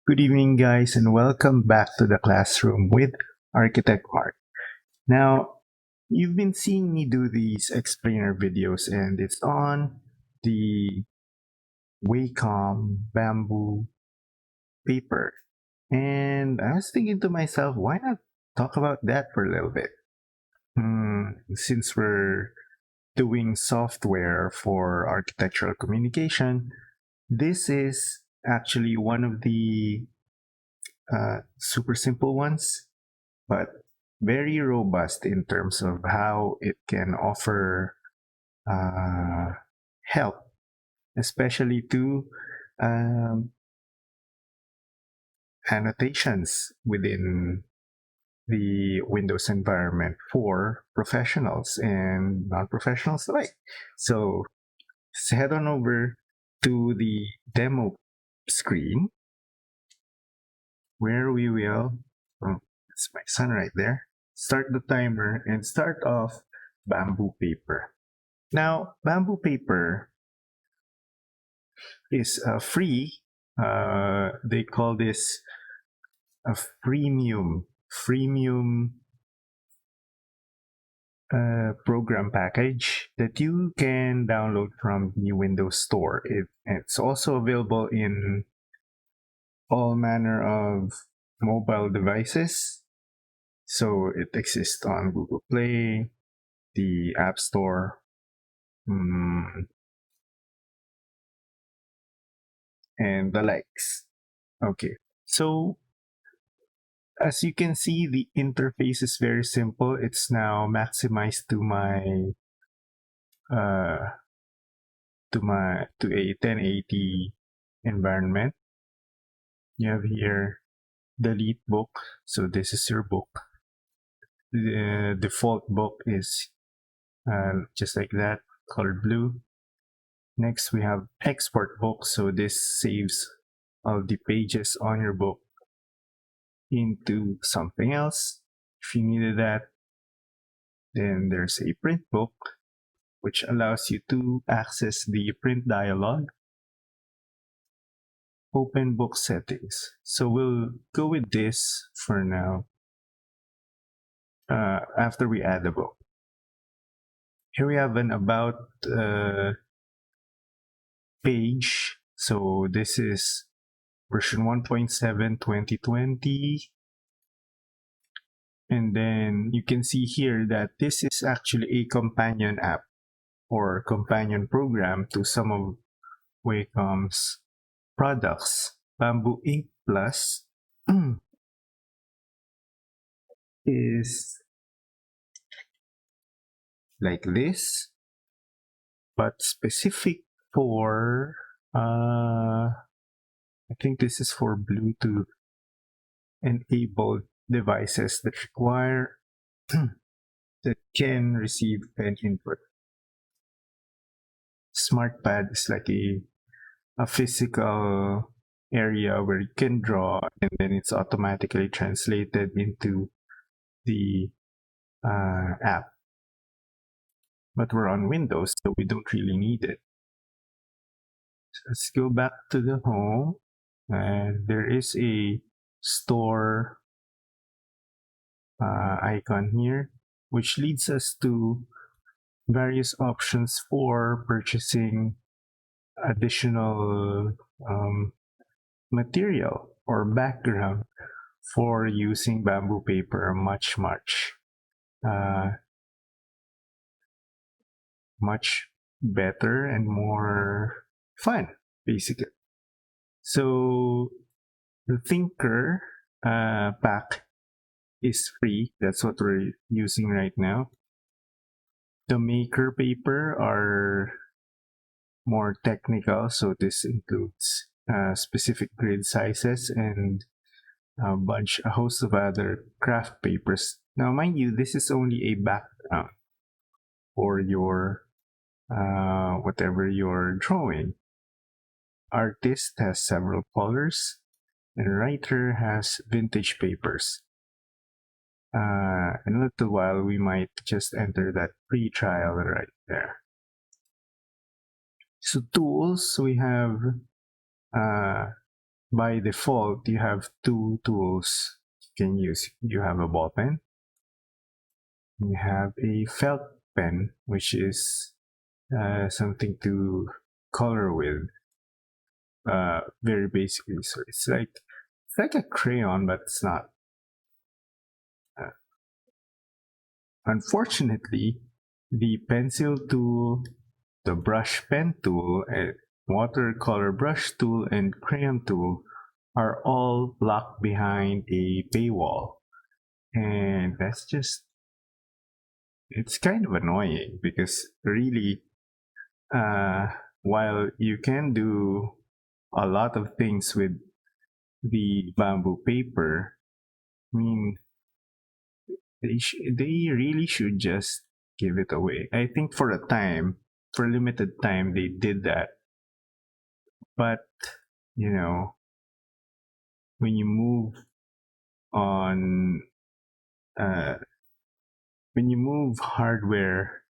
Good evening, guys, and welcome back to the classroom with Architect Mark. Now, you've been seeing me do these explainer videos, and it's on the Wacom bamboo paper. And I was thinking to myself, why not talk about that for a little bit? Since we're doing software for architectural communication, this is actually one of the super simple ones, but very robust in terms of how it can offer uh, help, especially to um, annotations within the Windows environment for professionals and non-professionals alike. So let's head on over to the demo screen where we will, oh, that's my son right there, start the timer and start off bamboo paper. Now, bamboo paper is free. They call this a freemium program package that you can download from the Windows Store. It's also available in all manner of mobile devices. So it exists on Google Play, the App Store, mm, and the likes. Okay, so as you can see, the interface is very simple. It's now maximized uh, to a 1080 environment. You have here delete book. So this is your book. The default book is just like that, colored blue. Next, we have export book. So this saves all the pages on your book into something else. If you needed that, then there's a print book, which allows you to access the print dialog. Open book settings. So we'll go with this for now after we add the book. Here we have an about page. So this is version 1.7 2020. And then you can see here that this is actually a companion app or companion program to some of Wacom's products. Bamboo Ink Plus is like this, but specific for, I think this is for Bluetooth enabled devices that require, that can receive an input. SmartPad is like a physical area where you can draw and then it's automatically translated into the app. But we're on Windows, so we don't really need it. So let's go back to the home, and there is a store icon here, which leads us to various options for purchasing additional material or background for using bamboo paper uh, much better and more fun, basically. So the Thinker pack is free. That's what we're using right now. The Maker paper are more technical, so this includes specific grid sizes and a host of other craft papers. Now, mind you, this is only a background for your whatever you're drawing. Artist has several colors, and writer has vintage papers. In a little while, we might just enter that free trial right there. So tools, we have by default, you have two tools you can use. You have a ball pen, and you have a felt pen, which is something to color with, very basically. So it's like a crayon, but it's not. Uh, Unfortunately, the pencil tool, the brush pen tool, and watercolor brush tool, and crayon tool are all locked behind a paywall. And that's just, it's kind of annoying because really, uh, while you can do a lot of things with the bamboo paper, I mean, they really should just give it away. I think for a time, for a limited time, they did that. But, you know, when you move on, uh, when you move hardware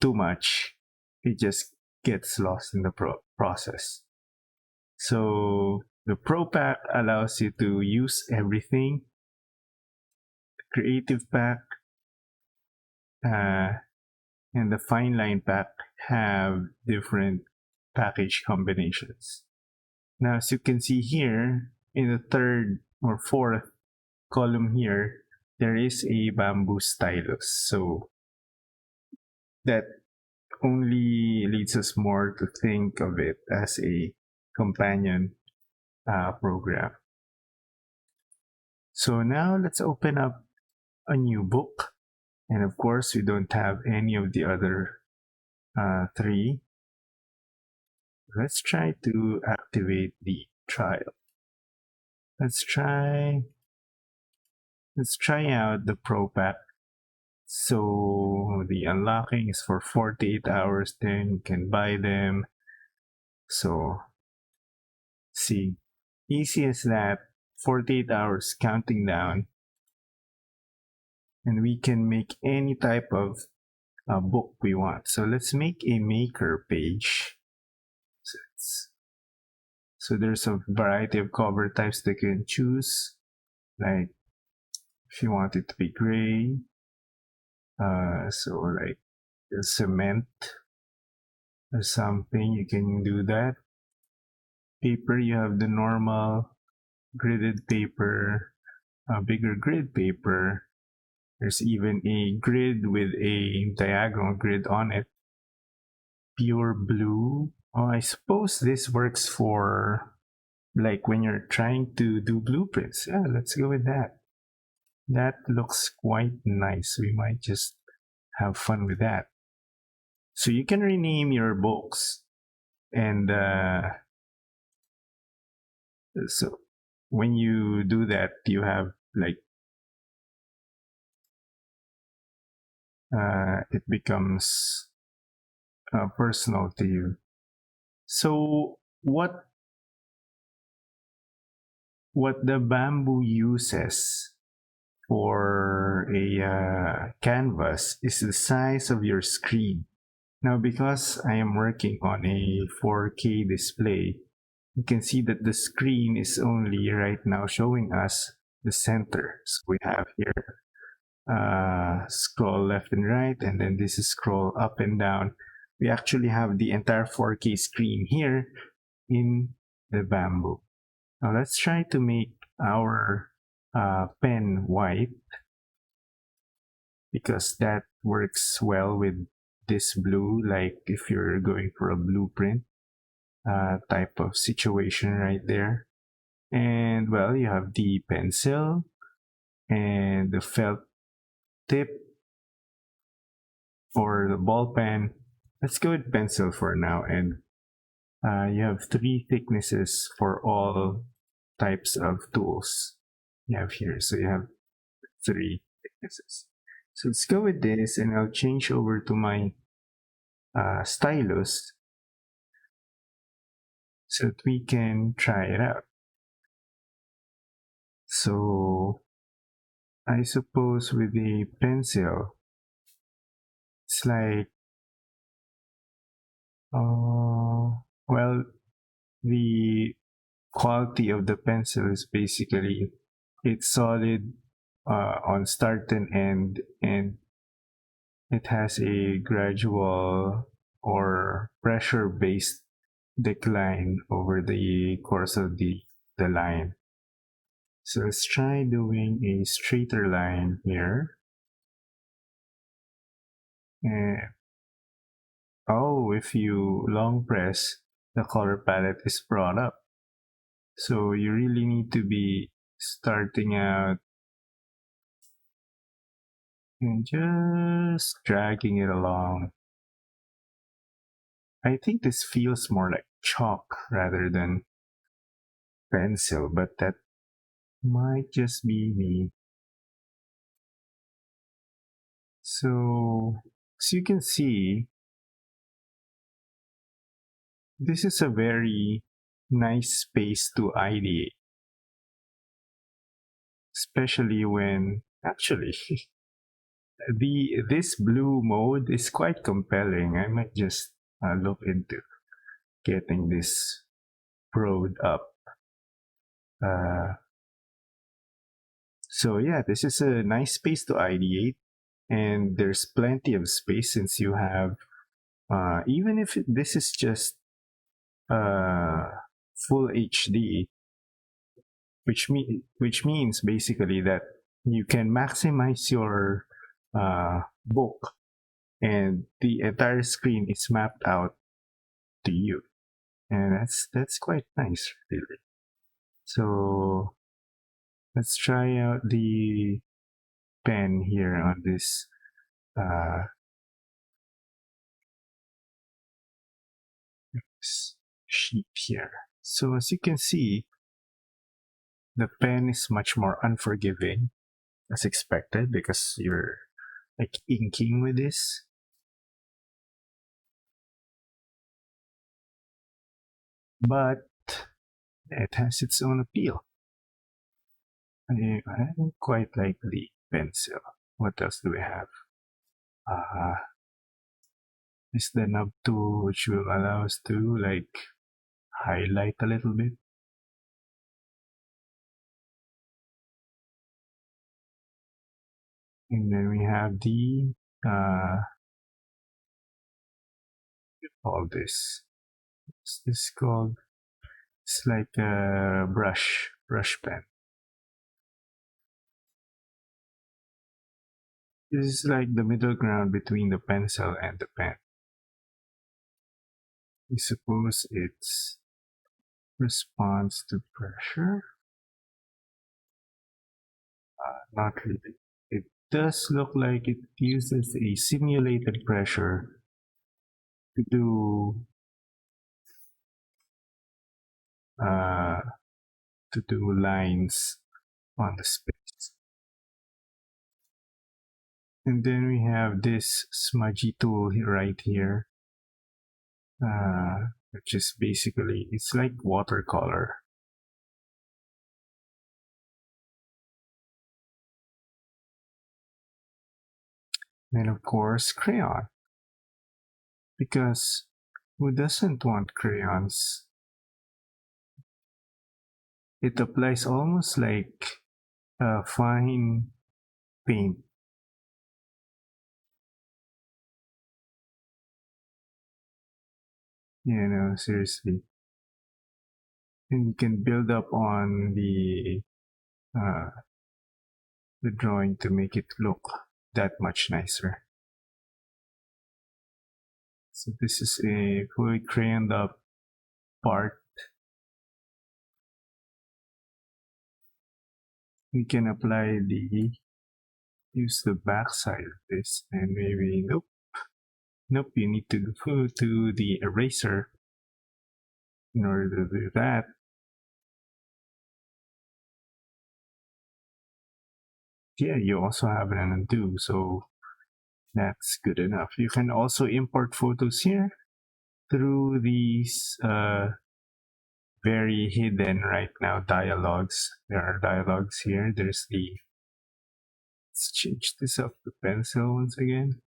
too much, it just gets lost in the process. So the Pro Pack allows you to use everything. The Creative Pack uh, and the Fine Line Pack have different package combinations. Now, as you can see here, in the third or fourth column here, there is a bamboo stylus. So that only leads us more to think of it as a companion program. So now let's open up a new book. And of course, we don't have any of the other three. Let's try to activate the trial. Let's try out the Pro Pack. So the unlocking is for 48 hours, then you can buy them. So see, easy as that, 48 hours counting down, and we can make any type of book we want. So let's make a maker page. So there's a variety of cover types that you can choose. Like if you want it to be gray, so like cement or something, you can do that. Paper, you have the normal gridded paper, a bigger grid paper. There's even a grid with a diagonal grid on it. Pure blue. Oh, I suppose this works for like when you're trying to do blueprints. Yeah, let's go with that. That looks quite nice. We might just have fun with that. So you can rename your books, and so when you do that, you have like it becomes personal to you. So what the bamboo uses for a canvas is the size of your screen. Now, because I am working on a 4K display, you can see that the screen is only right now showing us the center. So we have here scroll left and right, and then this is scroll up and down. We actually have the entire 4K screen here in the bamboo. Now let's try to make our pen white, because that works well with this blue, like if you're going for a blueprint type of situation right there. And well, you have the pencil and the felt tip or the ball pen. Let's go with pencil for now. And you have three thicknesses for all types of tools you have here. So you have three thicknesses. So let's go with this, and I'll change over to my stylus so that we can try it out. So I suppose with the pencil, it's like, well, the quality of the pencil is basically it's solid on start and end, and it has a gradual or pressure based decline over the course of the line. So let's try doing a straighter line here. And oh, if you long press, the color palette is brought up. So you really need to be starting out and just dragging it along. I think this feels more like chalk rather than pencil, but that might just be me. So, as you can see, this is a very nice space to ideate, especially when actually the this blue mode is quite compelling. I might just look into getting this proed up. Uh, so yeah, this is a nice space to ideate, and there's plenty of space since you have even if this is just uh, full HD, which means basically that you can maximize your book, and the entire screen is mapped out to you, and that's quite nice, really. So let's try out the pen here on uh, this sheet here. So as you can see, the pen is much more unforgiving as expected because you're like inking with this. But it has its own appeal. I don't quite like the pencil. What else do we have? Uh, is the nub tool which will allow us to like highlight a little bit. And then we have the all this. What's this called? It's like a brush pen. This is like the middle ground between the pencil and the pen. I suppose it's response to pressure. Not really. It does look like it uses a simulated pressure to do uh, lines on the space. And then we have this smudgy tool right here, which is basically it's like watercolor. And of course, crayon, because who doesn't want crayons? It applies almost like a fine paint. You know, seriously. And you can build up on uh, the drawing to make it look that much nicer. So this is a fully crayoned up part. We can apply use the back side of this, and maybe nope, you need to go to the eraser in order to do that. Yeah, you also have an undo, so that's good enough. You can also import photos here through these very hidden right now dialogues. There are dialogues here. There's let's change this up to pencil once again.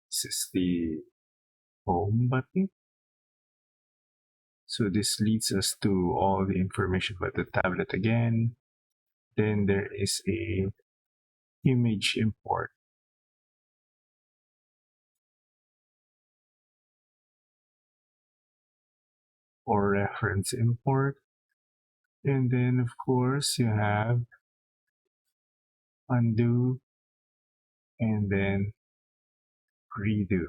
This is the home button. So this leads us to all the information about the tablet again. Then there is a image import or reference import. And then of course you have undo and then redo.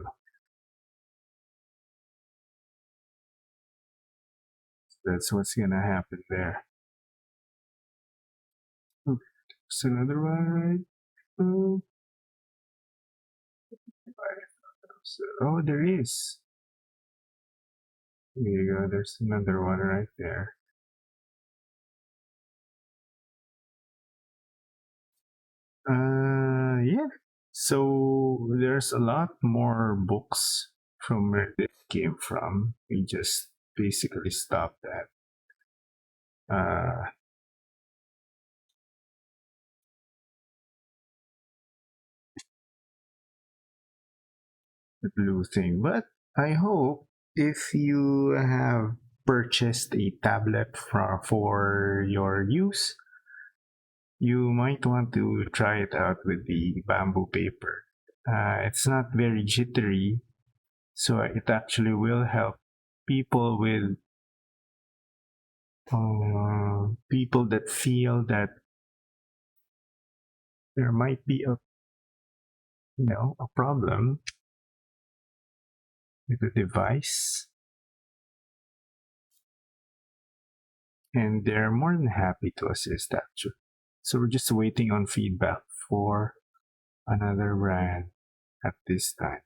That's what's gonna happen there. Okay, there's another one, right? Oh, oh, there is. Here you go. There's another one right there. Yeah. So there's a lot more books from where it came from. We just basically stopped at the blue thing. But I hope if you have purchased a tablet for your use, you might want to try it out with the bamboo paper. It's not very jittery, so it actually will help people with people that feel that there might be a problem with the device, and they're more than happy to assist actually. So we're just waiting on feedback for another brand at this time.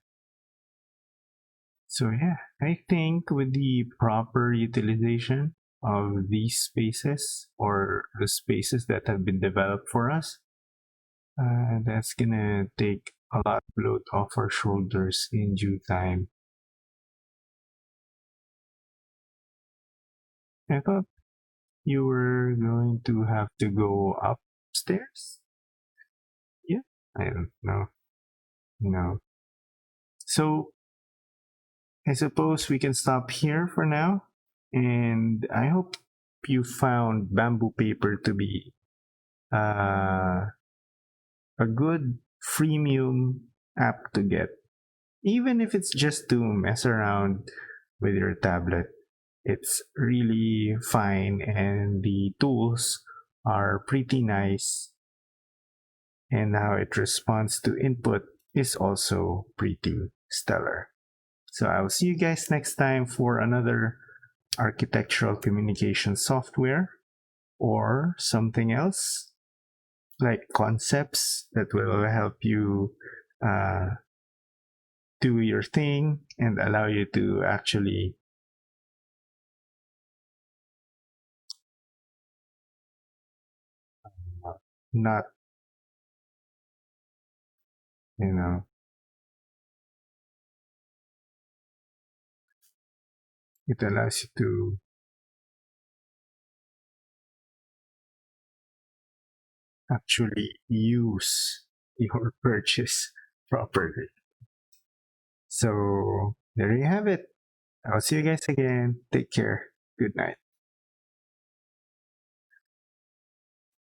So yeah, I think with the proper utilization of these spaces or the spaces that have been developed for us, that's gonna take a lot of load off our shoulders in due time. I thought you were going to have to go upstairs. Yeah, I don't know. No. So I suppose we can stop here for now. And I hope you found bamboo paper to be uh, a good freemium app to get. Even if it's just to mess around with your tablet, it's really fine and the tools are pretty nice. And how it responds to input is also pretty stellar. So I'll see you guys next time for another architectural communication software or something else like concepts that will help you uh, do your thing and allow you to actually not, you know, it allows you to actually use your purchase properly. So there you have it. I'll see you guys again. Take care. Good night.